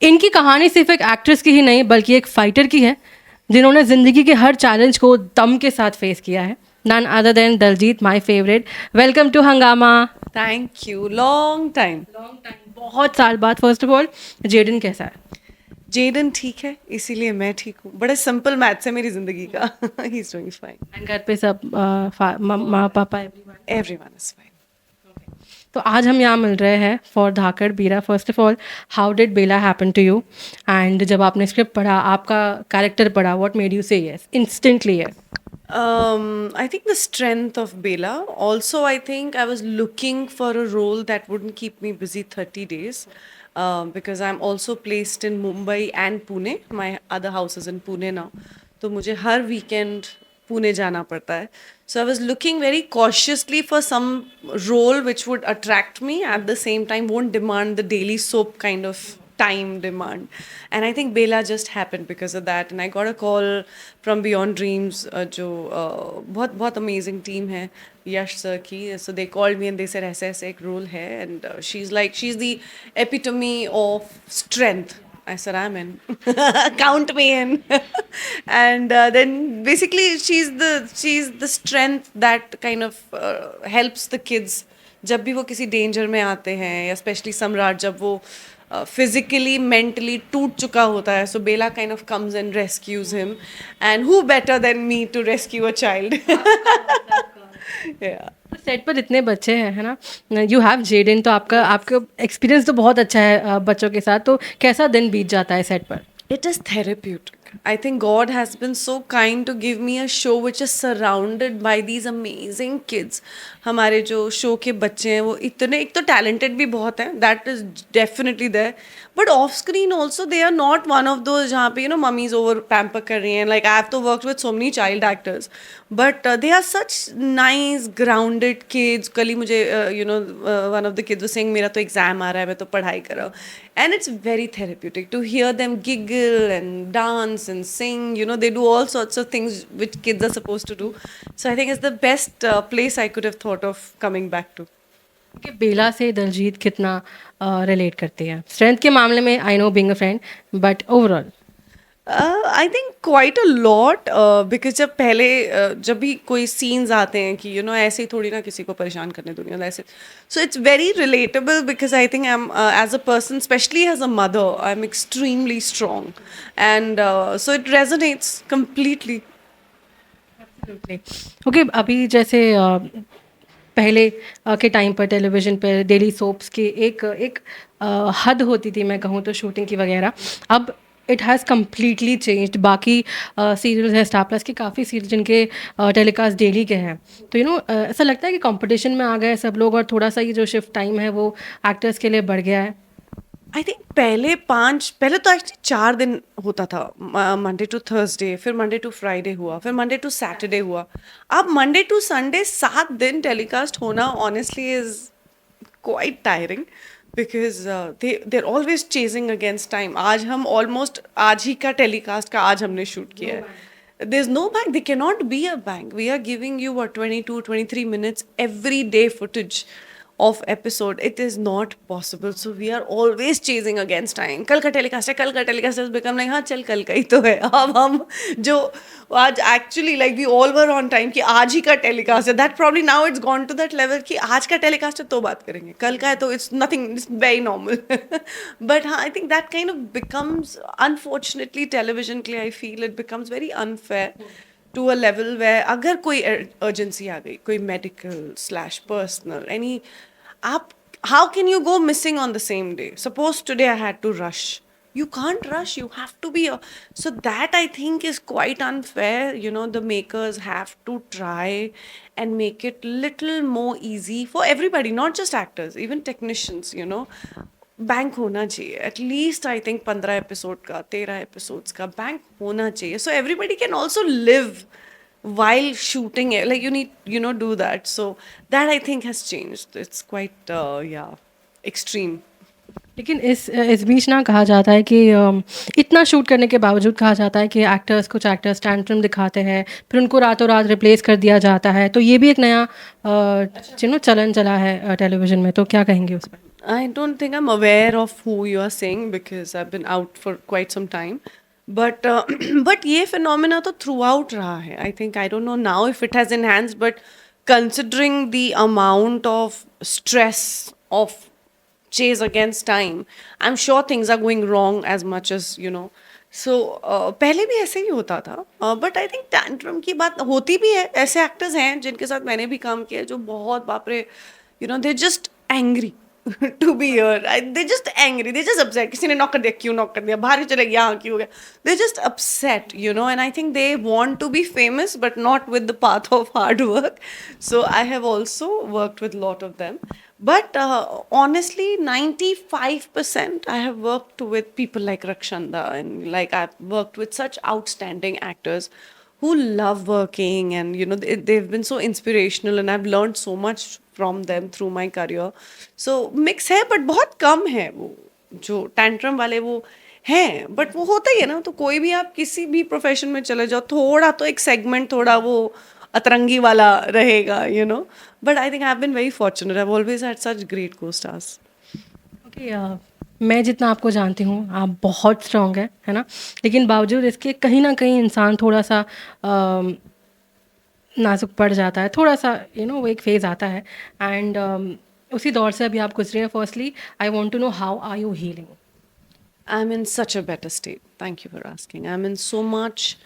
इनकी कहानी सिर्फ एक एक्ट्रेस की ही नहीं बल्कि एक फाइटर की है, जिन्होंने ज़िंदगी के हर चैलेंज को दम के साथ फेस किया है. None other than Daljit, my favourite. Welcome to Hungama. Thank you. Long time. बहुत साल बाद. फर्स्ट ऑफ ऑल, जेडन कैसा है? जेडन ठीक है, इसीलिए मैं ठीक हूँ. बड़ा सिंपल मैथ्स है मेरी जिंदगी का. He is doing fine. And घर पे सब माँ पापा एवरीवन? Everyone is fine. तो आज हम यहाँ मिल रहे हैं for Dhaakad Beera. First of all, how did Bela happen to you? And जब आपने स्क्रिप्ट पढ़ा, आपका कैरेक्टर पढ़ा, what made you say yes instantly yes? I think the strength of Bela. Also, I think I was looking for a role that wouldn't keep me busy 30 days. Because I'm also placed in Mumbai and Pune. My other house is in Pune now. तो मुझे हर weekend Pune जाना पड़ता है. So I was looking very cautiously for some role which would attract me, at the same time won't demand the daily soap kind of time demand. And I think Bela just happened because of that. And I got a call from Beyond Dreams, जो बहुत बहुत amazing team है यश sir की. So they called me and they said ऐसे ऐसे एक role है, and she's the epitome of strength. I said, I'm in. Count me in. And then basically she's the strength that kind of helps the kids जब भी वो किसी danger में आते हैं, या स्पेशली सम्राट जब वो physically mentally टूट चुका होता है. So Bela kind of comes and rescues him, and who better than me to rescue a child? Yeah. Set पर इतने बच्चे हैं, है ना? यू हैव जेडन, तो आपका आपका एक्सपीरियंस तो बहुत अच्छा है बच्चों के साथ. तो कैसा दिन बीत जाता है सेट पर? It is therapeutic. I think God has been so kind to give me a show which is surrounded by these amazing kids. हमारे जो शो के बच्चे हैं वो इतने, एक तो टैलेंटेड भी बहुत हैं, that is definitely there, but off screen also they are not one of those जहाँ पे मम्मीज ओवर पैम्पर कर रही हैं. Like I have to work with so many child actors, but they are such nice grounded kids. कल ही मुझे one of the kids was saying मेरा तो एग्जाम आ रहा है, मैं तो पढ़ाई कर रहा हूँ. And it's very therapeutic to hear them giggle and dance and sing. They do all sorts of things which kids are supposed to do. So I think it's the best place I could have thought of coming back to. कि बेला से दलजीत कितना relate करते हैं strength के मामले में? I know being a friend, but overall I think quite a lot, because जब पहले जब भी कोई scenes आते हैं कि ऐसे ही थोड़ी ना किसी को परेशान करने दुनिया ऐसे. So it's very relatable because I think I'm as a person, especially as a mother, I'm extremely strong, and so it resonates completely. Okay. अभी जैसे पहले के टाइम पर टेलीविज़न पर डेली सोप्स की एक एक हद होती थी, मैं कहूँ तो शूटिंग की वगैरह. अब इट हैज़ कम्प्लीटली चेंज्ड. बाकी सीरियल्स हैं स्टार प्लस के, काफ़ी सीरियल जिनके टेलीकास्ट डेली के हैं. तो ऐसा लगता है कि कंपटीशन में आ गए सब लोग, और थोड़ा सा ये जो शिफ्ट टाइम है वो एक्टर्स के लिए बढ़ गया है. आई थिंक पहले तो एक्चुअली 4 दिन होता था, मंडे टू थर्सडे, फिर मंडे टू फ्राइडे हुआ, फिर मंडे टू सैटरडे हुआ. अब मंडे टू संडे 7 दिन टेलीकास्ट होना honestly is quite tiring, because there always chasing against time. आज हम ऑलमोस्ट आज ही का टेलीकास्ट का आज हमने शूट किया है. There's no bank. There cannot be a bank. We are giving you 22, 23 minutes every day footage of episode. It is not possible. So we are always chasing against time. कल का telecast है, कल का telecast has become like हाँ चल कल का ही तो है. अब हम जो आज actually like we all were on time कि आज ही का टेलीकास्ट है. That probably now it's gone to that level कि आज का टेलीकास्ट है तो बात करेंगे, कल का है तो it's nothing, it's very normal. But हाँ, I think that kind of becomes, unfortunately television के लिए I feel it becomes very unfair to a level where अगर कोई urgency आ गई, कोई medical slash personal any, आप how can you go missing on the same day? Suppose today I had to rush. You can't rush. You have to be. So that I think is quite unfair. The makers have to try and make it little more easy for everybody, not just actors, even technicians. Bank होना चाहिए at least. I think 15 episode का, 13 episodes का bank होना चाहिए, so everybody can also live while shooting it. Like you need do that. So that I think has changed. It's quite yeah, extreme. लेकिन इस बीच ना कहा जाता है कि इतना शूट करने के बावजूद कहा जाता है कि कुछ एक्टर्स टैंट्रम दिखाते हैं, फिर उनको रातों रात रिप्लेस कर दिया जाता है, तो ये भी एक नया चलन चला है टेलीविज़न में, तो क्या कहेंगे उस पर? I don't think I'm aware of who you are saying because I've been out for quite some time. But but ये phenomena तो throughout रहा है. I think I don't know now if it has enhanced, but considering the amount of stress of chase against time, I'm sure things are going wrong as much as you know. So पहले भी ऐसे ही होता था. But I think tantrum की बात होती भी है. ऐसे actors हैं जिनके साथ मैंने भी काम किया है जो बहुत बाप रे, you know, they're just angry to be here. They're just angry. They're just upset. किसी ने knock कर दिया, क्यों knock कर दिया, बाहर ही चले गए, यहाँ क्यों हो गया. They're just upset, you know, and I think they want to be famous, but not with the path of hard work. So I have also worked with a lot of them. But honestly, 95% I have worked with people like Rakshanda, and like I've worked with such outstanding actors who love working, and you know they've been so inspirational, and I've learned so much from them through my career. So mix है, but बहुत कम है वो जो tantrum वाले वो हैं, but वो होता ही है ना. तो कोई भी आप किसी भी प्रोफेशन में चले जाओ, थोड़ा तो एक सेगमेंट थोड़ा वो अतरंगी वाला रहेगा, you know. But I think I've been very fortunate. I've always had such great co-stars. Okay, मैं जितना आपको जानती हूँ आप बहुत स्ट्रांग है ना? लेकिन बावजूद इसके कहीं न कहीं इंसान थोड़ा-सा नाज़ुक पड़ जाता है, थोड़ा-सा वो एक फ़ेज़ आता है एंड उसी दौर से अभी आप गुज़रे हैं. Firstly I want to know how are you healing? I'm in such a better state. Thank you for asking. I'm in so much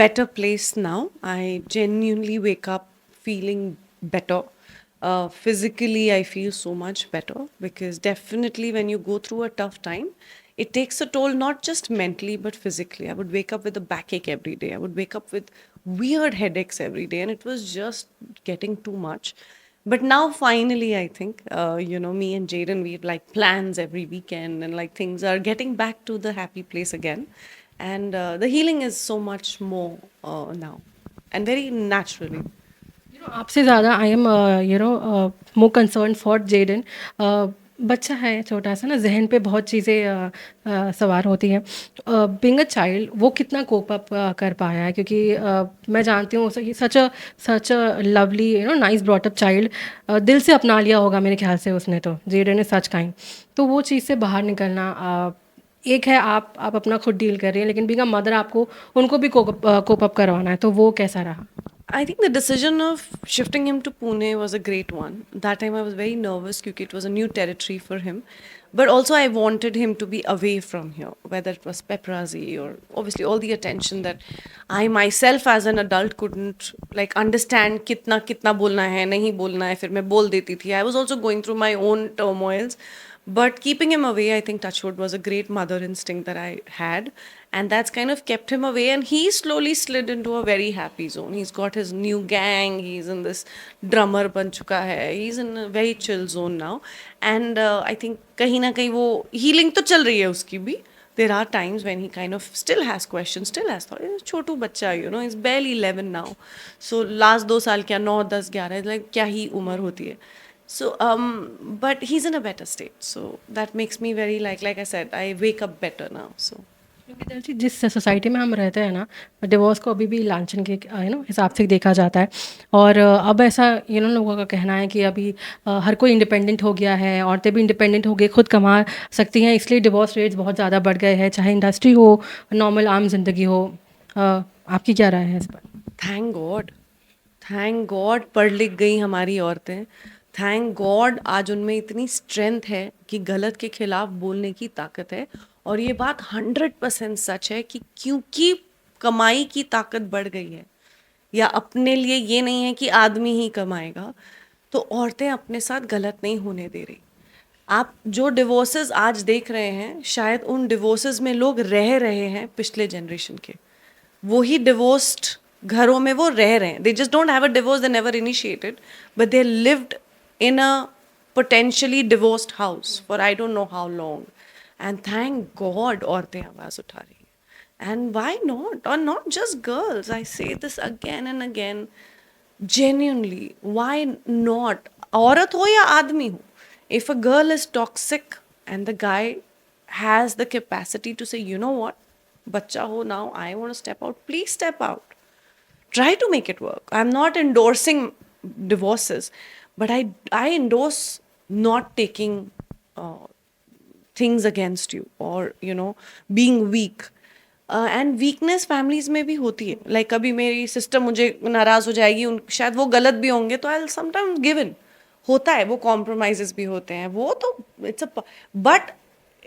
better place now. I genuinely wake up feeling better. Physically, I feel so much better because definitely when you go through a tough time, it takes a toll not just mentally but physically. I would wake up with a backache every day. I would wake up with weird headaches every day, and it was just getting too much. But now finally I think you know, me and Jaden, we have like plans every weekend, and like things are getting back to the happy place again, and the healing is so much more now and very naturally. आपसे ज़्यादा I am more concern for Jaden. बच्चा है छोटा सा ना, जहन पे बहुत चीज़ें सवार होती हैं. बीइंग अ चाइल्ड वो कितना कोप अप कर पाया है, क्योंकि मैं जानती हूँ such a lovely nice brought up child. दिल से अपना लिया होगा मेरे ख्याल से उसने, तो जेडन इज सच काइंड. तो वो चीज़ से बाहर निकलना, एक है आप अपना खुद डील कर रही हैं, लेकिन बीइंग अ मदर आपको उनको भी कोप अप करवाना है, तो वो कैसा रहा? I think the decision of shifting him to Pune was a great one. That time I was very nervous because it was a new territory for him. But also I wanted him to be away from here, whether it was paparazzi or obviously all the attention that I myself as an adult couldn't like understand kitna kitna bolna hai, nahi bolna hai, fir main bol deti thi. I was also going through my own turmoils. But keeping him away, I think Touchwood was a great mother instinct that I had. And that's kind of kept him away. And he slowly slid into a very happy zone. He's got his new gang. He's in this drummer ban chuka hai. He's in a very chill zone now. And I think kahin na kahin wo healing to chal rahi hai uski bhi. There are times when he kind of still has questions, still has thought. He's a chotu bachcha, you know, he's barely 11 now. So last 2 saal kya, 9, 10, 11, like kya hi umar hoti hai. So, but he's in a better state. So that makes me very like I said, I wake up better now. So. क्योंकि दरअसल जिस society में हम रहते हैं ना, divorce को अभी भी लांछन के हिसाब से देखा जाता है. और अब ऐसा लोगों का कहना है कि अभी हर कोई इंडिपेंडेंट हो गया है, औरतें भी इंडिपेंडेंट हो गई, खुद कमा सकती हैं, इसलिए डिवोर्स रेट्स बहुत ज़्यादा बढ़ गए हैं, चाहे इंडस्ट्री हो, नॉर्मल आम जिंदगी हो. आपकी क्या राय है इस पर? थैंक गॉड पढ़ लिख गई हमारी औरतें. थैंक गॉड आज उनमें इतनी स्ट्रेंथ है कि गलत के खिलाफ बोलने की ताकत है. और ये बात 100% सच है कि क्योंकि कमाई की ताकत बढ़ गई है, या अपने लिए ये नहीं है कि आदमी ही कमाएगा, तो औरतें अपने साथ गलत नहीं होने दे रही. आप जो डिवोर्सेस आज देख रहे हैं, शायद उन डिवोर्सेस में लोग रह रहे हैं पिछले जनरेशन के. वही डिवोर्स्ड घरों में वो रह रहे हैं. They just don't have a divorce, they never initiated, but they lived in a potentially divorced house for I don't know how long. And thank God औरतें आवाज़ उठा रही हैं. And why not? Or not just girls. I say this again and again. Genuinely, why not? औरत हो या आदमी हो. If a girl is toxic, and the guy has the capacity to say, you know what, bachcha ho, now I want to step out, please step out. Try to make it work. I'm not endorsing divorces, but I endorse not taking things against you, or being weak. And weakness families में भी होती है. Like कभी मेरी sister मुझे नाराज हो जाएगी, उन शायद वो गलत भी होंगे, तो आई समटाइम्स गिव इन. होता है, वो कॉम्प्रोमाइजेस भी होते हैं, वो तो it's a, but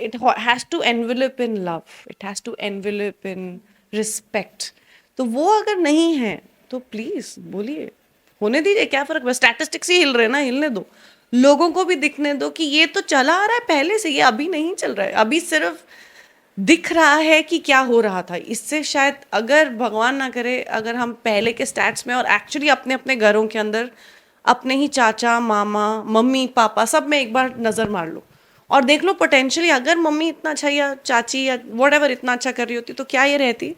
it has to envelop in love, it has to envelop in respect. तो वो अगर नहीं है तो प्लीज बोलिए, होने दीजिए, क्या फर्क है, स्टैटिस्टिक्स ही हिल रहे हैं ना, हिलने दो, लोगों को भी दिखने दो कि ये तो चला आ रहा है पहले से, ये अभी नहीं चल रहा है, अभी सिर्फ दिख रहा है कि क्या हो रहा था. इससे शायद, अगर भगवान ना करे, अगर हम पहले के स्टैट्स में और एक्चुअली अपने अपने घरों के अंदर अपने ही चाचा मामा मम्मी पापा सब में एक बार नज़र मार लो और देख लो पोटेंशियली, अगर मम्मी इतना अच्छा या चाची या व्हाटएवर इतना अच्छा कर रही होती तो क्या ये रहती,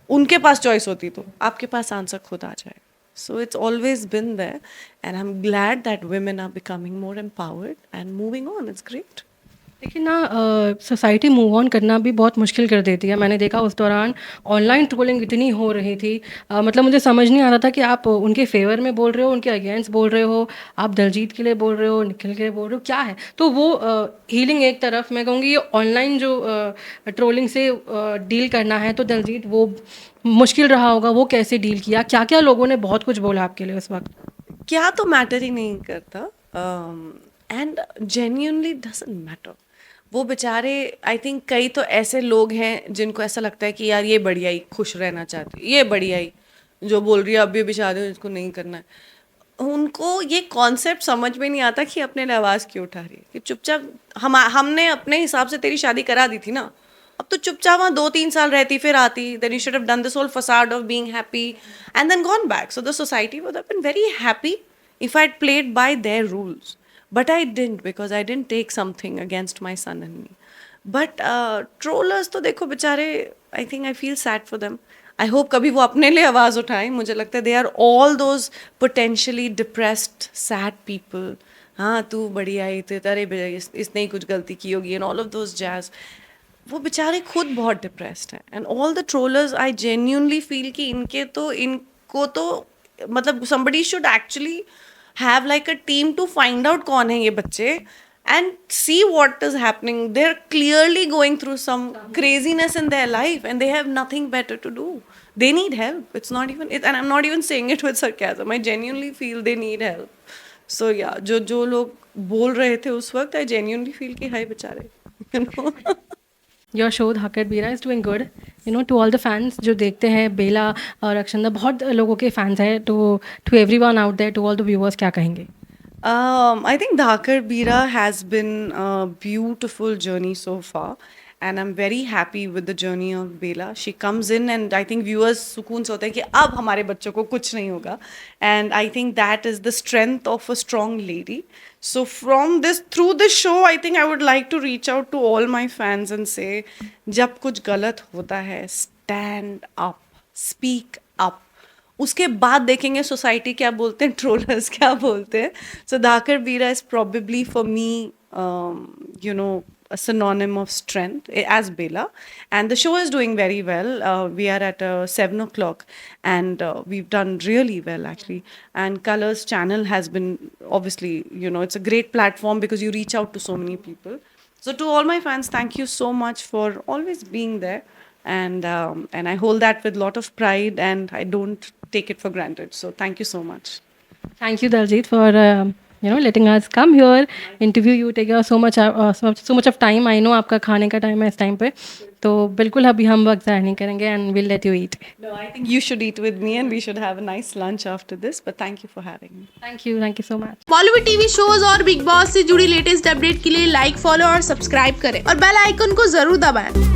उनके पास चॉइस होती तो आपके पास आंसर खुद आ जाए. So it's always been there and I am glad that women are becoming more empowered and moving on. It's great. लेकिन ना सोसाइटी मूव ऑन करना भी बहुत मुश्किल कर देती है. मैंने देखा उस दौरान ऑनलाइन ट्रोलिंग इतनी हो रही थी, मतलब मुझे समझ नहीं आ रहा था कि आप उनके फेवर में बोल रहे हो, उनके अगेंस्ट बोल रहे हो, आप दलजीत के लिए बोल रहे हो, निखिल के लिए बोल रहे हो, क्या है. तो वो हीलिंग एक तरफ, मैं कहूँगी ये ऑनलाइन जो ट्रोलिंग से डील करना है, तो दलजीत वो मुश्किल रहा होगा, वो कैसे डील किया, क्या क्या लोगों ने बहुत कुछ बोला आपके लिए उस वक्त. क्या तो मैटर ही नहीं करता, एंड जेन्युइनली डजंट मैटर. वो बेचारे, आई थिंक कई तो ऐसे लोग हैं जिनको ऐसा लगता है कि यार ये बढ़िया ही खुश रहना चाहती है, ये बढ़िया ही जो बोल रही है अभी अभी शादी इसको नहीं करना है. उनको ये कॉन्सेप्ट समझ में नहीं आता कि अपने लिए आवाज़ क्यों उठा रही है, कि चुपचाप हमने अपने हिसाब से तेरी शादी करा दी थी ना, अब तो चुपचाप वहाँ 2-3 साल रहती फिर आती. Then you should have done this whole facade of being happy and then gone back. So the society would have been very happy if I'd played by their rules. But I didn't, because I didn't take something against my son and me. But trollers तो देखो बेचारे, I think I feel sad for them. I hope कभी वो अपने लिए आवाज़ उठाएं. मुझे लगता है they are all those potentially depressed, sad people. हाँ तू बढ़िया ही थे, अरे इसने ही कुछ गलती की होगी and all of those jazz. वो बेचारे खुद बहुत डिप्रेस्ड हैं. And all the trollers, I genuinely feel कि इनको तो मतलब somebody should actually have like a team to find out कौन है ये बच्चे and see what is happening. They're clearly going through some craziness in their life and they have nothing better to do. They need help. It's not even it, and I'm not even saying it with sarcasm. I genuinely feel they need help. So yeah, जो लोग बोल रहे थे उस वक्त, I genuinely feel कि हाय बेचारे, you know. Your show धाकड़ बीरा is doing good, you know, to all the fans जो देखते हैं, बेला और अक्षंदा बहुत लोगों के फैंस हैं, to everyone out there, to all the viewers, क्या कहेंगे. I think Dhakar Bira has been a beautiful journey so far, and I'm very happy with the journey of Bela. She comes in and I think viewers सुकून से होते हैं कि अब हमारे बच्चों को कुछ नहीं होगा, and I think that is the strength of a strong lady. So through this show, I think I would like to reach out to all my fans and say, जब कुछ गलत होता है, stand up, speak up. उसके बाद देखेंगे society क्या बोलते हैं, ट्रोलर्स क्या बोलते हैं. सो धाकड़ बीरा is probably for me, you know, a synonym of strength as Bela, and the show is doing very well. We are at 7 o'clock and we've done really well actually, and Colors channel has been, obviously, you know, it's a great platform because you reach out to so many people. So to all my fans, thank you so much for always being there, and I hold that with a lot of pride and I don't take it for granted. So thank you so much. Thank you Daljit for you know, letting us come here, interview you, take so much of time. I know आपका खाने का time है इस time पे, तो बिल्कुल अभी हम वक्त ज़ाया नहीं करेंगे and we'll let you eat. No, I think you should eat with me and we should have a nice lunch after this. But thank you for having me. Thank you so much. Bollywood TV shows और big boss से जुड़ी latest update के लिए like, follow और subscribe करें और bell icon को जरूर दबाएं.